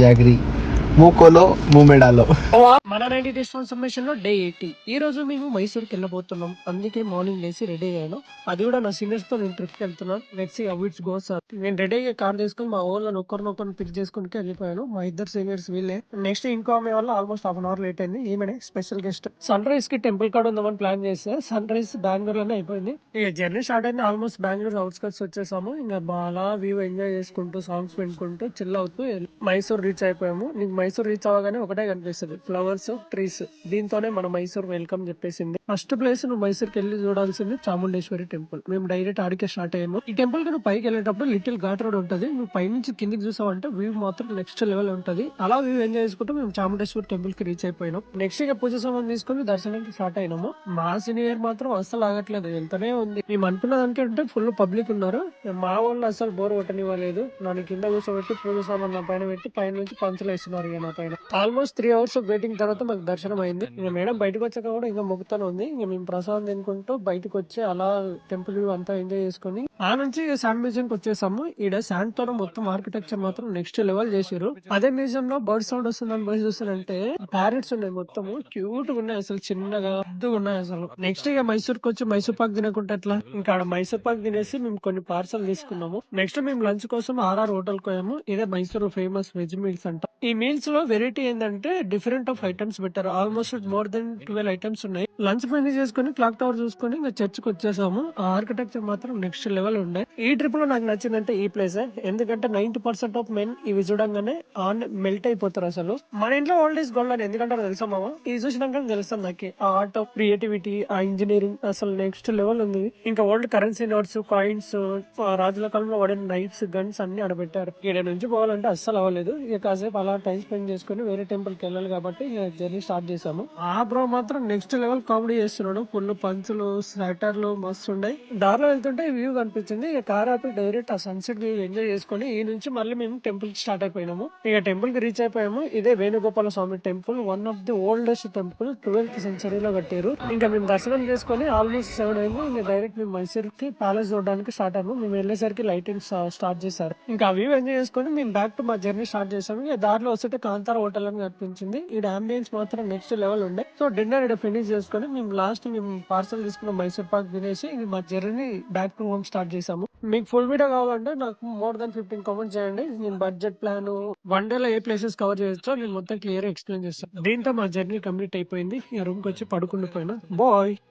Jaggery మూకోలో మూమెడాలో. మన 90 days transformation లో day 80. ఈ రోజు మేము మైసూర్కి వెళ్ళబోతున్నాం. అందుకే మార్నింగ్ లేసి రెడీ అయ్యాను. అది కూడా నా సీనియర్స్ తో నేను ట్రిప్ కి వెళ్తున్నాను. Let's see how it's goes. నేను రెడీ అయ్యే కార్ తీసుకుని మా ఊళ్ళో ఒకరినొకరిని పిక్ చేసుకుని వెళ్ళిపోయాను. మా ఇద్దరు సీనియర్స్ వీళ్ళే. నెక్స్ట్ ఇంకో ఆమె వల్ల almost half an hour late అయింది. ఈమెనే స్పెషల్ గెస్ట్. సన్ రైజ్ కి టెంపుల్ కాడ ఉందామని ప్లాన్ చేస్తే సన్ రైజ్ బెంగళూరు లోనే అయిపోయింది. ఇక జర్నీ స్టార్ట్ అయింది. ఆల్మోస్ట్ బెంగళూరు అవుట్స్కట్స్ వచ్చేసాము. ఇంకా బాగా వ్యూ ఎంజాయ్ చేసుకుంటూ సాంగ్స్ వినుకుంటూ చిల్ అవుతూ మైసూర్ రీచ్ అయిపోయాము. నీకు మైసూర్ రీచ్ అవ్వగానే ఒకటే కనిపిస్తుంది, ఫ్లవర్స్, ట్రీస్. దీంతోనే మన మైసూర్ వెల్కమ్ చెప్పేసింది. ఫస్ట్ ప్లేస్ నువ్వు మైసూర్కి వెళ్ళి చూడాల్సింది చాముండేశ్వరి టెంపుల్. మేము డైరెక్ట్ ఆడికే స్టార్ట్ అయ్యాము. ఈ టెంపుల్ కి నువ్వు పైకి వెళ్ళేటప్పుడు లిటిల్ ఘాట్ రోడ్ ఉంటది. నువ్వు పై నుంచి కిందికి చూసావంటే వ్యూ మాత్రం నెక్స్ట్ లెవెల్ ఉంటది. అలా వ్యూ ఎంజాయ్ చేసుకుంటూ మేము చాముండేశ్వరి టెంపుల్ కి రీచ్ అయిపోయినాం. నెక్స్ట్ ఇక పూజ సామాన్ తీసుకొని దర్శనానికి స్టార్ట్ అయినాము. మా సీనియర్ మాత్రం అస్సలు ఆగట్లేదు, వెళ్తూనే ఉంది. మేము అనుకున్న దానికంటే ఫుల్ పబ్లిక్ ఉన్నారు. మా వాళ్ళు అసలు బోర్ కొట్టనివ్వలేదు. నన్ను కింద కూర్చోబెట్టి పూజ సామాన్ నా పైన పెట్టి పైన నుంచి పంచులు వేస్తున్నారు ఇక నా పైన. ఆల్మోస్ట్ 3 అవర్స్ వెయిటింగ్ తర్వాత మాకు దర్శనం అయింది. ఇంకా మేడం బయటకు వచ్చాక కూడా ఇంకా మొక్కుతానే ఉంది. ఇంకా మేము ప్రసాదం తినుకుంటూ బయటకు వచ్చి అలా టెంపుల్ వ్యూ అంతా ఎంజాయ్ చేసుకుని ఆ నుంచి శాండ్ మ్యూజియం కి వచ్చేసాము. ఈడ శాండ్ తో మొత్తం ఆర్కిటెక్చర్ మాత్రం నెక్స్ట్ లెవెల్ చేసారు. అదే మ్యూజియం లో బర్డ్ సౌండ్ వస్తుందని బయట చూస్తానంటే ప్యారెట్స్ ఉన్నాయి, మొత్తం క్యూట్ గా ఉన్నాయి, అసలు చిన్నగా ముద్దుగా ఉన్నాయి అసలు. నెక్స్ట్ ఇక మైసూర్ కి వచ్చి మైసూర్ పాక్ తినకుంటే ఎట్లా, ఇంకా ఆడ మైసూర్ పాక్ తినేసి మేము కొన్ని పార్సల్ తీసుకున్నాము. నెక్స్ట్ మేము లంచ్ కోసం ఆర్ఆర్ హోటల్ పోయాము. ఇదే మైసూర్ ఫేమస్ వెజ్ మీల్స్ అంట. ఈ మీల్స్ లో వెరైటీ ఏంటంటే డిఫరెంట్ ఆఫ్ ఐటమ్స్ పెట్టారు. ఆల్మోస్ట్ మోర్ దెన్ 12 ఐటమ్స్ ఉన్నాయి. లంచ్ ఫినిష్ చేసుకుని క్లాక్ టవర్ చూసుకుని ఇంకా చర్చ్ కి వచ్చేసాము. ఆ ఆర్కిటెక్చర్ మాత్రం నెక్స్ట్ లెవెల్ ఉండే. ఈ ట్రిప్ లో నాకు నచ్చిందంటే ఈ ప్లేస్. ఎందుకంటే 90% ఆఫ్ మెన్ ఇవి చూడంగానే ఆన్ మెల్ట్ అయిపోతారు అసలు. మన ఇంట్లో ఓల్డ్ ఈజ్ గోల్డ్ అని ఎందుకంటారు తెలుసా మామ? ఇది చూసినాక తెలుస్తాను నాకు ఆ ఆర్ట్ ఆఫ్ క్రియేటివిటీ, ఆ ఇంజనీరింగ్ అసలు నెక్స్ట్ లెవెల్ ఉంది. ఇంకా ఓల్డ్ కరెన్సీ నోట్స్, కాయిన్స్, రాజుల కాలంలో వాడిన నైఫ్స్, గన్స్ అన్ని ఆడబెట్టారు. ఇక్కడ నుంచి పోవాలంటే అస్సలు అవ్వలేదు. ఇక కాసేపు అలా టైం స్పెండ్ చేసుకుని వేరే టెంపుల్ కి వెళ్ళాలి కాబట్టి జర్నీ స్టార్ట్ చేసాము. ఆ బ్రో మాత్రం నెక్స్ట్ లెవెల్ కామెడీ చేస్తున్నాడు. ఫుల్ పంచులు, స్టార్టర్లు మస్తు ఉన్నాయి. దారిలో వెళ్తుంటే వ్యూ కనిపించింది. ఇక కార్ ఆపి డైరెక్ట్ ఆ సన్సెట్ వ్యూ ఎంజాయ్ చేసుకుని ఈ నుంచి మళ్ళీ మేము టెంపుల్ కి స్టార్ట్ అయిపోయినాము. ఇక టెంపుల్ కి రీచ్ అయిపోయాము. ఇదే Venugopala Swamy temple, one of the oldest temple, 12th సెంచరీలో కట్టారు. ఇంకా మేము దర్శనం చేసుకుని ఆల్మోస్ట్ 7 అయింది. ఇంకా డైరెక్ట్ మేము మైసూర్ కి ప్యాలెస్ చూడడానికి స్టార్ట్ అయ్యాము. మేము వెళ్ళేసరికి లైటింగ్స్ స్టార్ట్ చేశారు. ఇంకా వ్యూ ఎంజాయ్ చేసుకుని మేము బ్యాక్ టు మా జర్నీ స్టార్ట్ చేసాము. ఇక దారిలో వస్తుంటే కాంతార హోటల్ అని కనిపించింది. ఈ అంబియన్స్ మాత్రం నెక్స్ట్ లెవెల్ ఉండే. సో డిన్నర్ ఇక్కడ ఫినిష్ చేసుకుని మేము లాస్ట్ మేము పార్సల్ తీసుకున్న మైసూర్ పాక్ తినేసి మా journey back to home start చేసాము. మీకు ఫుల్ వీడియో కావాలంటే నాకు మోర్ దాన్ 15 కామెంట్స్ చేయండి. నేను బడ్జెట్ ప్లాన్, వన్ డే లో ఏ ప్లేసెస్ కవర్ చేయొచ్చో నేను మొత్తం క్లియర్ ఎక్స్ప్లెయిన్ చేస్తాను. దీంతో మా జర్నీ కంప్లీట్ అయిపోయింది. ఈ రూమ్ కి వచ్చి పడుకుండిపోయినా. బాయ్.